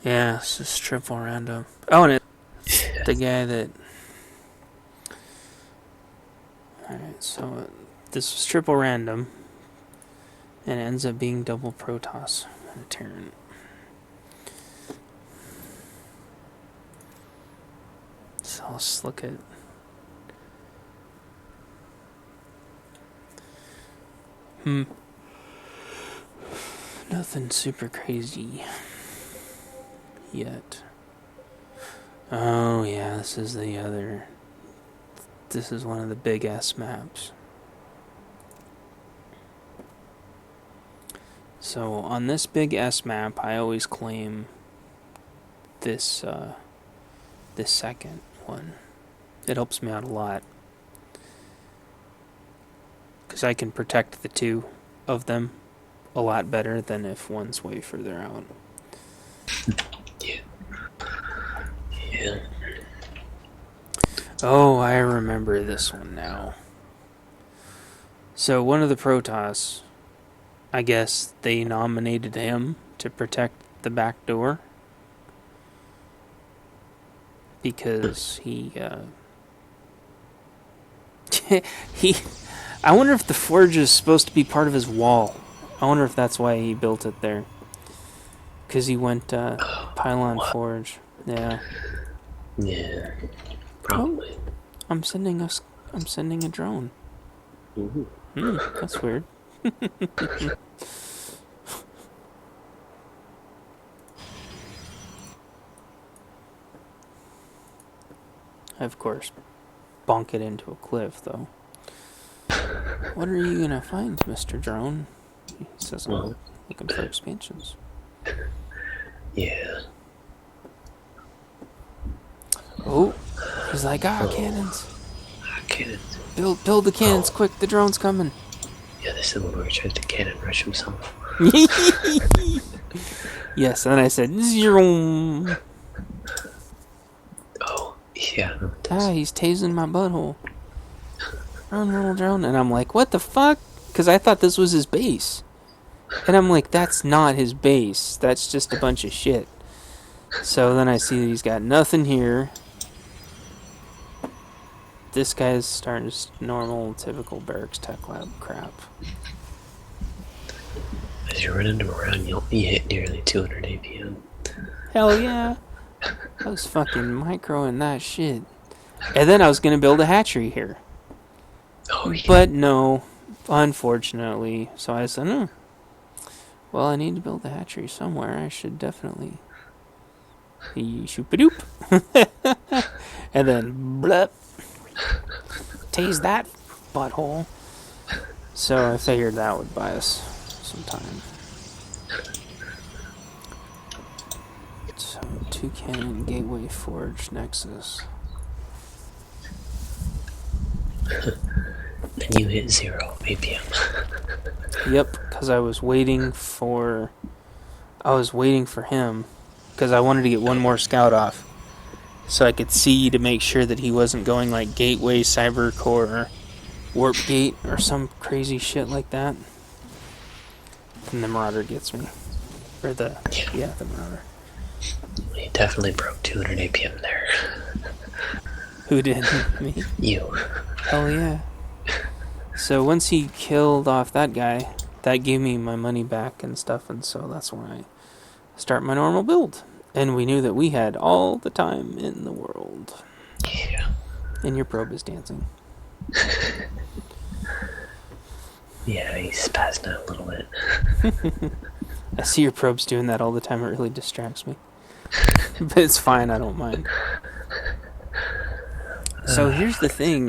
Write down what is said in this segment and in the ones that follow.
Yeah, it's just triple random. Oh, and it's the guy that... Alright, so this was triple random, and it ends up being double Protoss and a Terran. So let's look at... Nothing super crazy yet. Oh yeah, this is the other... This is one of the big S maps. So on this big S map, I always claim this this second one. It helps me out a lot, because I can protect the two of them a lot better than if one's way further out. Yeah. Yeah. Oh, I remember this one now. So one of the Protoss, I guess they nominated him to protect the back door because he I wonder if the forge is supposed to be part of his wall. I wonder if that's why he built it there. Because he went pylon forge. Yeah. Yeah. Probably. Oh, I'm sending a drone. Ooh. That's weird. I, of course, bonk it into a cliff, though. What are you gonna find, Mr. Drone? He says, I'm looking for expansions. Yeah. Oh, he's like, cannons. Cannons. Build the cannons quick, the drone's coming. Yeah, this is the one where he tried to cannon rush himself. Yes, and then I said, zero. Oh, yeah. He's tasing my butthole. Run, little drone. And I'm like, what the fuck? Because I thought this was his base. And I'm like, that's not his base. That's just a bunch of shit. So then I see that he's got nothing here. This guy's starting just normal, typical barracks tech lab crap. As you're running him around, you hit nearly 200 APM. Hell yeah. I was fucking microing that shit. And then I was going to build a hatchery here. Oh, yeah. But no, unfortunately. So I said, well, I need to build a hatchery somewhere. I should definitely... Shoop-a-doop. And then, blep. Tase that butthole. So I figured that would buy us some time. So, 2 cannon, gateway, forge, nexus. And you hit 0 APM. Yep, because I was waiting for him, because I wanted to get one more scout off, so I could see to make sure that he wasn't going like gateway, cyber core, warp gate, or some crazy shit like that. And the Marauder gets me, or the Marauder. He definitely broke 200 APM there. Who did? Me? You. Hell yeah. So once he killed off that guy, that gave me my money back and stuff, and so that's when I start my normal build. And we knew that we had all the time in the world. Yeah. And your probe is dancing. Yeah, he's spazzing out a little bit. I see your probes doing that all the time. It really distracts me. But it's fine, I don't mind. So here's the thing.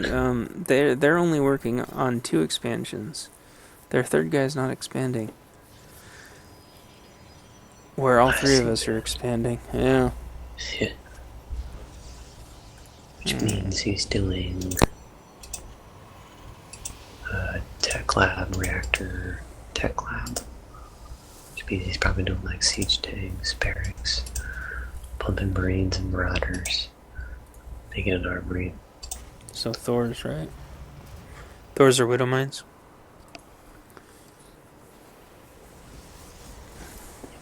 They're only working on 2 expansions. Their third guy's not expanding. Where all 3 of us are expanding. Yeah. Yeah. Which means he's doing tech lab, reactor, tech lab. Which means he's probably doing like siege tanks, barracks, pumping marines and marauders, making an armory. So Thor's, right? Thor's are widow mines?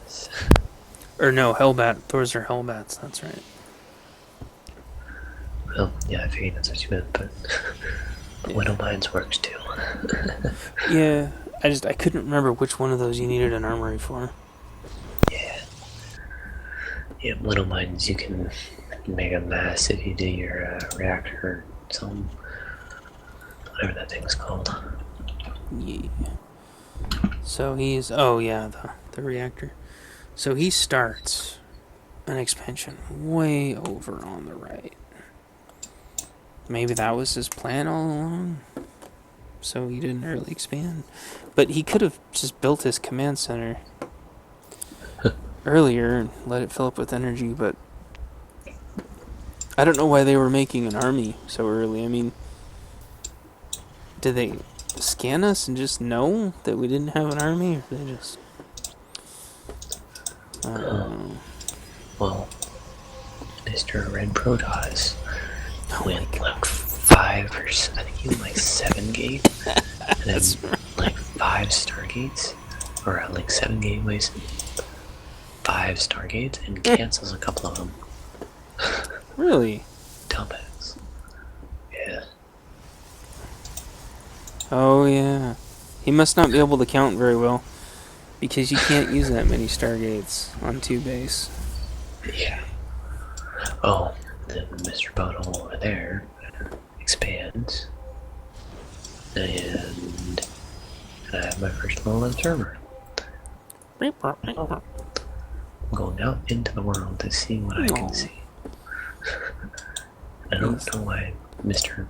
Yes. Or no, Hellbat. Those are Hellbats, that's right. Well, yeah, I figured that's what you meant, but Yeah. Widow Mines works too. Yeah, I couldn't remember which one of those you needed an armory for. Yeah. Yeah, Widow Mines, you can make a mess if you do your reactor or some, whatever that thing's called. Yeah. So he's, oh yeah, the reactor. So he starts an expansion way over on the right. Maybe that was his plan all along. So he didn't really expand. But he could have just built his command center earlier and let it fill up with energy, but I don't know why they were making an army so early. I mean, did they scan us and just know that we didn't have an army, or they just... I don't know. Well, Mr. Red Protoss Oh went like 5 or I think he went like 7 gate, and then like 5 Stargates, or like 7 gateways, 5 Stargates, and cancels a couple of them. Really? Dumbass. Yeah. Oh yeah. He must not be able to count very well, because you can't use that many Stargates on 2 base. Yeah. Oh, then Mr. Butthole over there expands, and I have my first little observer. I'm going out into the world to see what I can see. I don't know why Mr.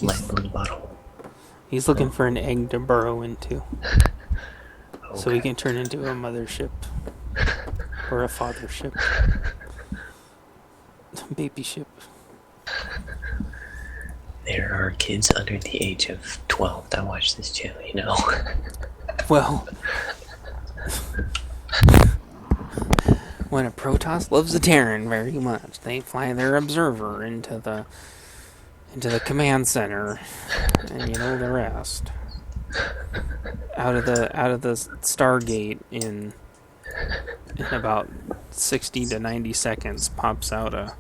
Light Blue Butthole. He's looking for an egg to burrow into, Okay. so he can turn into a mothership or a fathership, baby ship. There are kids under the age of 12 that watch this channel, you know. Well, when a Protoss loves a Terran very much, they fly their observer into the command center, and you know the rest. Out of the Stargate in about 60 to 90 seconds pops out a...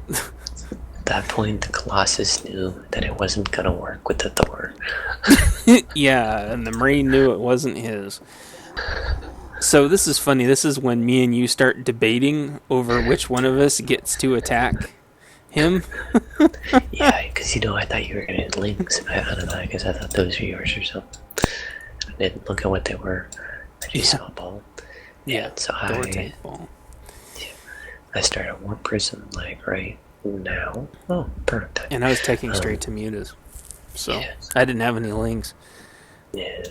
At that point, the Colossus knew that it wasn't gonna work with the Thor. Yeah, and the Marine knew it wasn't his. So this is funny. This is when me and you start debating over which one of us gets to attack him. Yeah, because I thought you were gonna hit links. I don't know, because I thought those were yours or something. I didn't look at what they were. I just saw a ball. Yeah, so I started Warp Prism like right now. Oh, perfect time. And I was taking straight to mutas, so I didn't have any links. Yeah.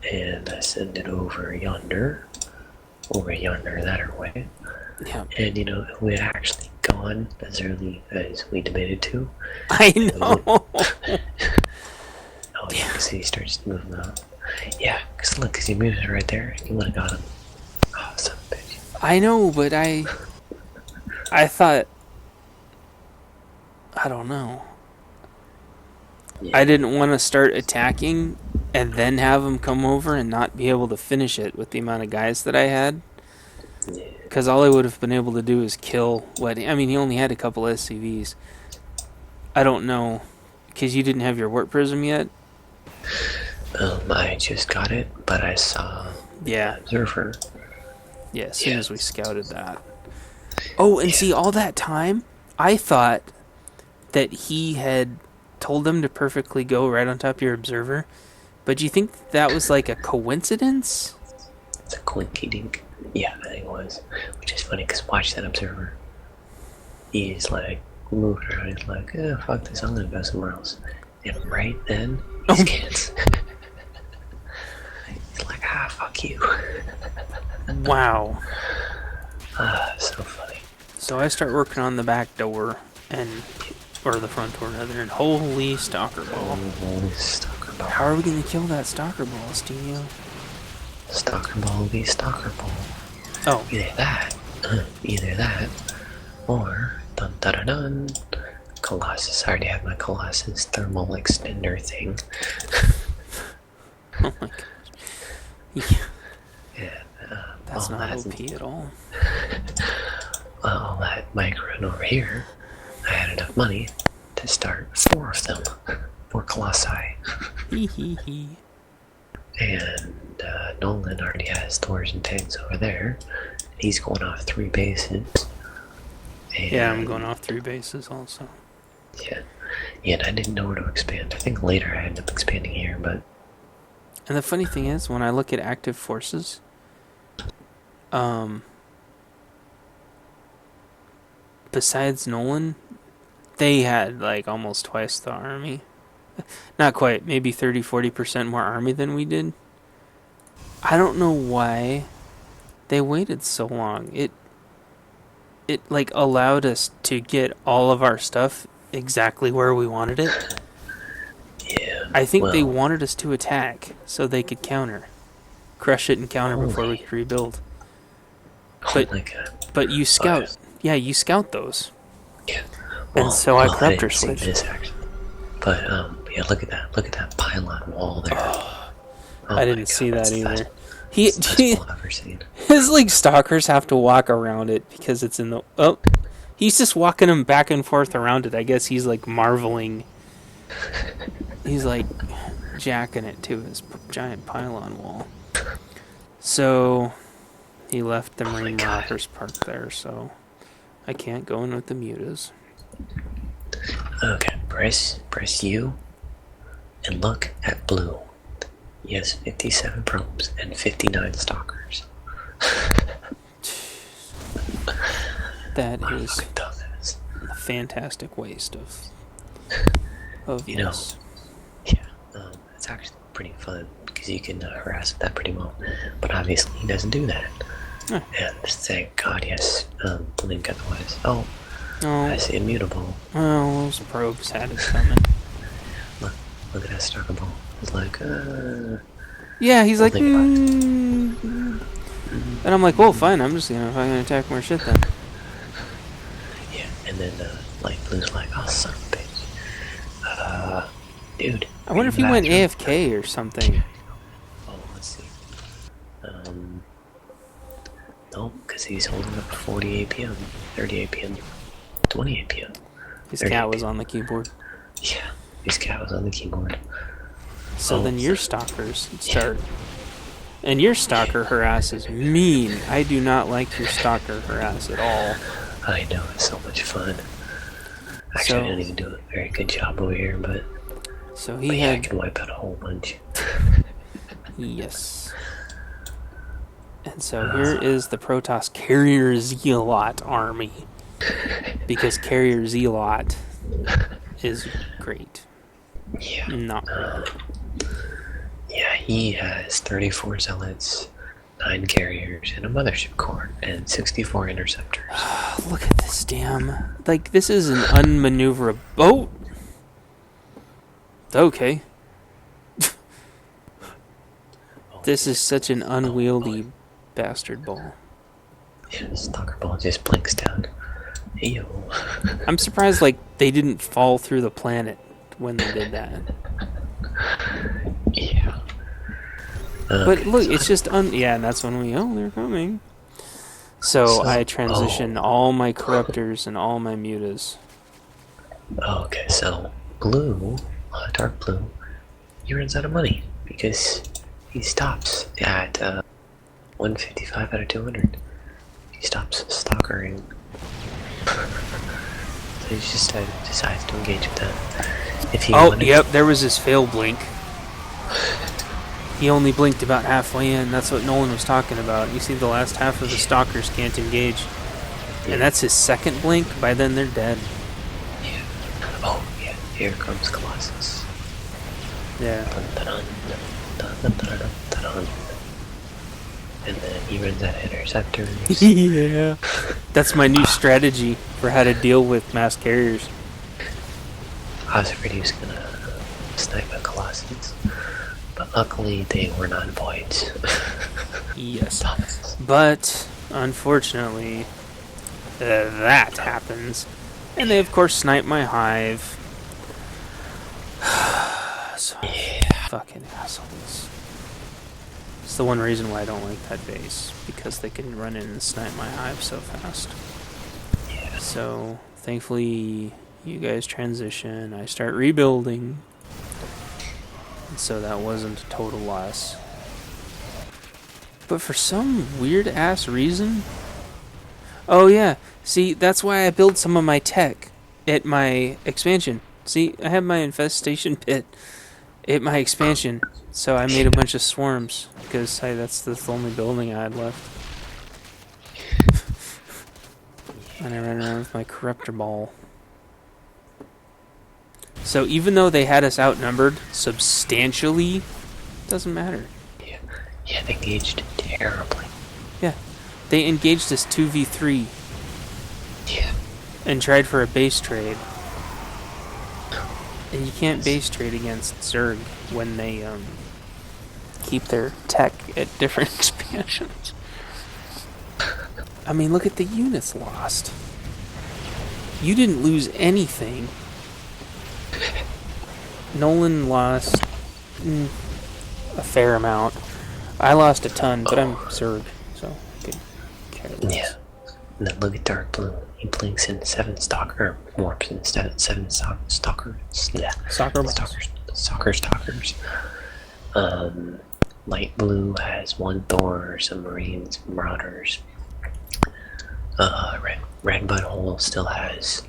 And I send it over yonder, that way. Yeah. And if we had actually gone as early as we debated to. I know. Oh yeah, because he starts moving up. Yeah, because look, because he moves right there. You would have got him. Oh, son of a bitch. I know, but I thought, I don't know. Yeah. I didn't want to start attacking and then have him come over and not be able to finish it with the amount of guys that I had. Yeah. Because all I would have been able to do is kill he only had a couple SCVs. I don't know. Because you didn't have your Warp Prism yet? I just got it, but I saw the observer. Yeah, as soon as we scouted that. Oh, and see, all that time, I thought that he had told them to perfectly go right on top of your observer. But do you think that was like a coincidence? It's a quinky dink. Yeah, I think it was. Which is funny, because watch that observer. He's like, moved around, he's like, oh, fuck this, I'm gonna go somewhere else. And right then, he scans. He's like, fuck you. Wow. So funny. So I start working on the back door, or the front door rather, and holy stalker ball. Holy stalker ball. How are we gonna kill that stalker ball, Stevio? Stalker ball be stalker ball. Oh. Either that, or dun dun dun dun. Colossus. I already have my Colossus thermal extender thing. Oh my gosh. Yeah, That's all not that, OP at all. all that mic run over here, I had enough money to start 4 of them, 4 Colossi. Hee hee hee. And Nolan already has Thors and tanks over there. He's going off 3 bases. And Yeah, I'm going off 3 bases also. Yeah, and I didn't know where to expand. I think later I ended up expanding here, but... And the funny thing is, when I look at active forces, besides Nolan, they had like almost twice the army. Not quite, maybe 30-40% more army than we did. I don't know why they waited so long. It like allowed us to get all of our stuff exactly where we wanted it. Yeah. I think they wanted us to attack so they could counter. Crush it and counter before we could rebuild. Oh my god. But you scout. Yeah, you scout those. Yeah. And so I corruptor didn't see switched. this, actually. But, yeah, look at that. Look at that pylon wall there. Oh I didn't see that that's either. the best wall I've ever seen. His like stalkers have to walk around it because it's in the... Oh, he's just walking them back and forth around it. I guess he's like marveling. He's like jacking it to his giant pylon wall. So he left the Marine Marauders parked there, so I can't go in with the mutas. Okay, press U and look at blue. He has 57 probes and 59 stalkers. That is is a fantastic waste of you know, this. yeah, it's actually pretty fun because you can harass with that pretty well. But obviously he doesn't do that. And thank God, yes, blink otherwise. Oh, I see immutable. Well, those probes had it coming. Look at that stalker ball. It's like, yeah, he's like, and I'm like, well, fine, I'm just gonna attack more shit then. Yeah, and then light blue's like, oh, son of a bitch. Dude. I wonder if he went AFK or something. Oh, let's see. No, because he's holding up 40 APM, 30 APM, 20 APM. His cat was on the keyboard. Yeah, his cat was on the keyboard. So then your stalkers start. And your stalker harass is mean. I do not like your stalker harass at all. I know, it's so much fun. Actually, I didn't even do a very good job over here, but... So he had... I can wipe out a whole bunch. Yes. And so here is the Protoss Carrier Zealot army. Because Carrier Zealot is great. Yeah. Not really. Yeah, he has 34 zealots, 9 carriers, and a mothership core, and 64 interceptors. Look at this damn... Like, this is an unmaneuverable... Oh! Okay. This is such an unwieldy bastard ball. Yeah, stalker ball just blinks down. Ew. I'm surprised, like, they didn't fall through the planet when they did that. Yeah. But look, it's just yeah, and that's when they're coming. So I transition all my corruptors and all my mutas. Okay, so blue, dark blue, he runs out of money because he stops at 155 out of 200. He stops stalkering. So he just decides to engage with that. If he yep, there was his fail blink. He only blinked about halfway in. That's what Nolan was talking about. You see, the last half of the stalkers can't engage. And that's his second blink. By then, they're dead. Yeah. Oh, yeah. Here comes Colossus. Yeah. And then he runs out of interceptors. Yeah. That's my new strategy for how to deal with mass carriers. I was afraid he was gonna snipe a Colossus. But luckily, they were not voids. Yes. But, unfortunately, that happens. And they, of course, snipe my hive. So, fucking assholes. It's the one reason why I don't like that base, because they can run in and snipe my hive so fast. Yeah. So, thankfully, you guys transition, I start rebuilding, and so that wasn't a total loss. But for some weird-ass reason... Oh yeah, see, that's why I built some of my tech at my expansion. See, I have my infestation pit at my expansion, so I made a bunch of swarms, because that's the only building I had left. And I ran around with my corruptor ball. So even though they had us outnumbered substantially, it doesn't matter. Yeah, they engaged terribly. Yeah, they engaged us 2v3. Yeah. And tried for a base trade. And you can't base trade against Zerg when they keep their tech at different expansions. I mean, look at the units lost. You didn't lose anything. Nolan lost a fair amount. I lost a ton, but I'm Zerg, so I could care less. Yeah. And then look at Dark Blue. He blinks in 7 Stalker, warps in 7 Stalker. Yeah. Stalkers. Light Blue has 1 Thor, some Marines, Marauders. Red Butthole still has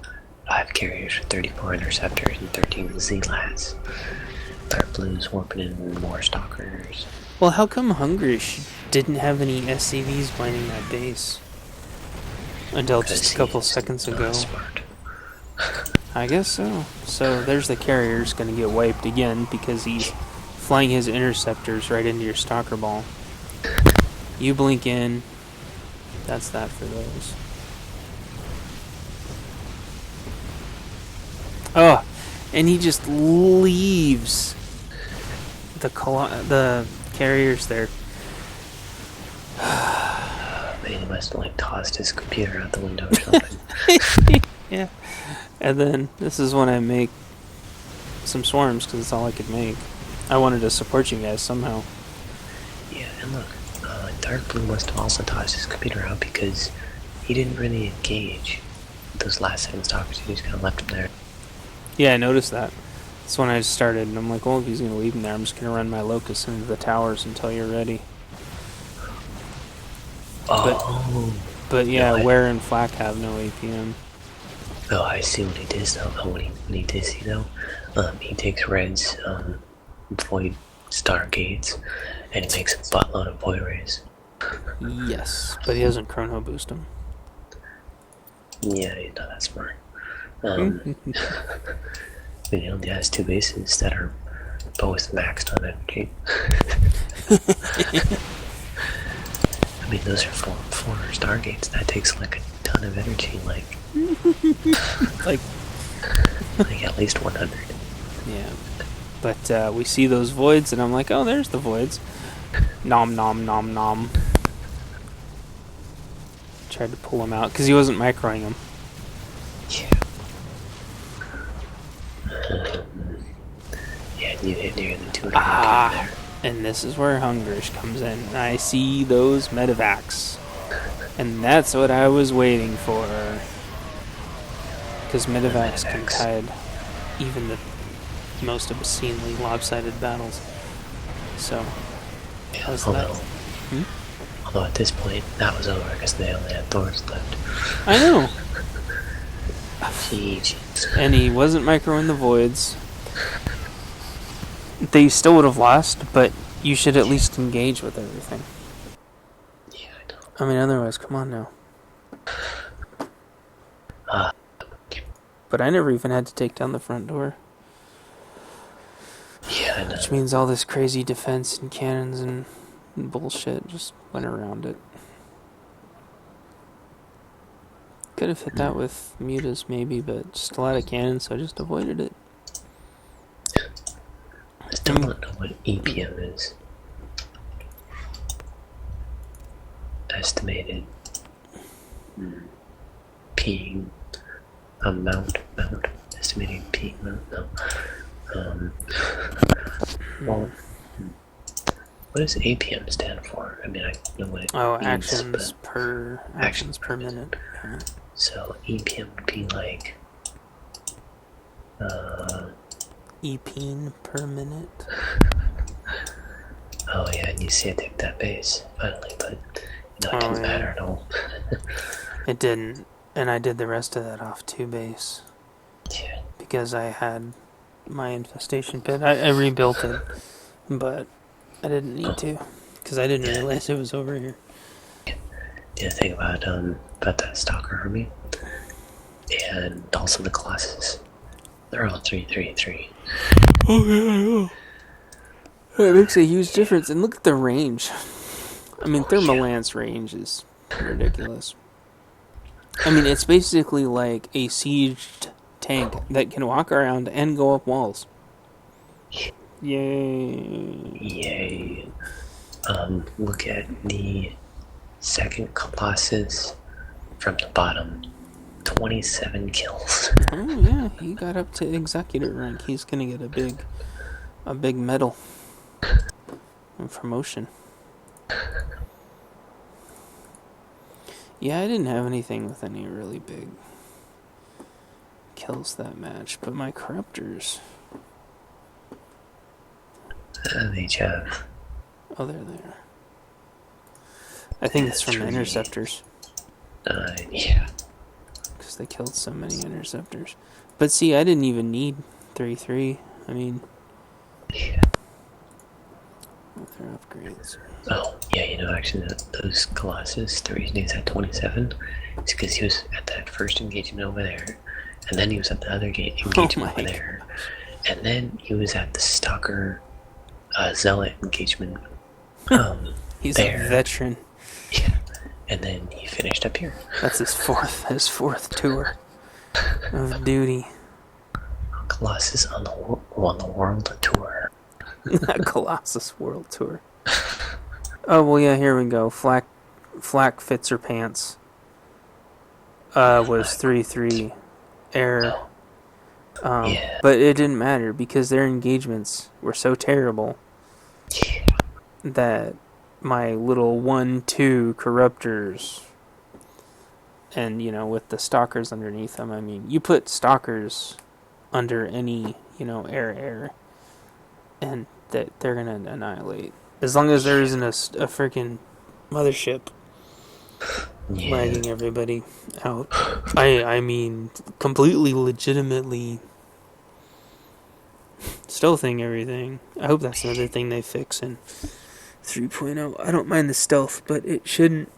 5 carriers with 34 interceptors and 13 Z-Lats. Dark Blue's warping in more Stalkers. Well, how come Hungrish didn't have any SCVs mining that base? Until just a couple seconds ago. Smart. I guess so. So there's the carrier's gonna get wiped again because he's flying his interceptors right into your stalker ball. You blink in. That's that for those. Oh, and he just leaves the carriers there. Man, he must have like tossed his computer out the window or something. Yeah. And then this is when I make some swarms because it's all I could make. I wanted to support you guys somehow. Yeah, and look, Dark Blue must have also tossed his computer out because he didn't really engage those last 7 stalkers. He just kind of left them there. Yeah, I noticed that. That's when I started, and I'm like, well, if he's going to leave them there, I'm just going to run my locusts into the towers until you're ready. But yeah, no, Ware and Flak have no APM. Oh, I see what he does though. What he did see though, he takes Red's Void Stargates and he makes a buttload of Void Rays. Yes, but he doesn't chrono boost them. Yeah, he's not that smart. But he only has 2 bases that are both maxed on energy. I mean, those are 4 Stargates. That takes like a ton of energy, like at least 100. Yeah, but we see those voids, and I'm like, oh, there's the voids. Nom nom nom nom. Tried to pull him out because he wasn't microing him. Yeah. Yeah, you hit near the 200 there. And this is where Hungrish comes in. I see those medevacs. And that's what I was waiting for. Because medevacs can tide even the most obscenely lopsided battles. So, Yeah, how's that? Although at this point, that was over because they only had Thors left. I know. Jeez. And he wasn't microing the voids. They still would have lost, but you should at least engage with everything. Yeah, I know. I mean, otherwise, come on now. But I never even had to take down the front door. Yeah, I know. Which means all this crazy defense and cannons and bullshit just went around it. Could have hit that with mutas maybe, but still had a cannon, so I just avoided it. I still don't know what EPM is. Estimated peak amount, estimating peak amount, no. Well, What does APM stand for? I mean, I know what it means, actions but per minute. Yeah. so EPM would be like EPN per minute. oh yeah, and you see it take that base finally, but it doesn't matter at all. It didn't, and I did the rest of that off 2 base. Yeah. Because I had my infestation pit. I rebuilt it, but I didn't need to, because I didn't realize it was over here. The thing about that Stalker army, and also the Colossus, they're all 3-3-3. Oh yeah, I know. It makes a huge difference, and look at the range. I mean, Thermalance range is ridiculous. I mean, it's basically like a sieged tank that can walk around and go up walls. Yay. Look at the second Colossus from the bottom. 27 kills. Oh yeah, he got up to executor rank. He's gonna get a big medal and promotion. Yeah, I didn't have anything with any really big kills that match, but my corruptors. They have. Oh, they're there. I think it's from the interceptors. Yeah. Because they killed so many interceptors. But see, I didn't even need 3-3. I mean, yeah. Their upgrades. Oh, yeah, you know, actually, those Colossus, the reason he's at 27 is because he was at that first engagement over there, and then he was at the other engagement over there, and then he was at the Stalker Zealot engagement. He's there. A veteran. Yeah, and then he finished up here. That's his fourth tour of duty. Colossus on the world tour. Colossus world tour. Oh well, yeah. Here we go. Flak Fitzer Pants was 3-3 air. Yeah. But it didn't matter because their engagements were so terrible that my little 1-2 corruptors, and you know, with the stalkers underneath them, I mean, you put stalkers under any, you know, air, and that they're gonna annihilate. As long as there isn't a freaking mothership lagging everybody out. I mean, completely legitimately stealthing everything. I hope that's another thing they fix in 3.0. I don't mind the stealth, but it shouldn't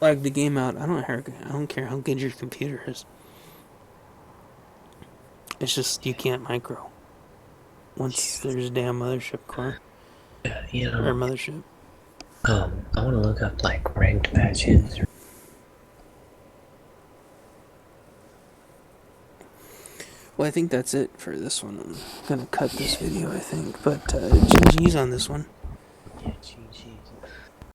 lag the game out. I don't care how good your computer is. It's just you can't micro once there's a damn mothership core. You know, or mothership. I want to look up like ranked matches. Well, I think that's it for this one. I'm gonna cut this video, I think. But GG's on this one. Yeah, GG.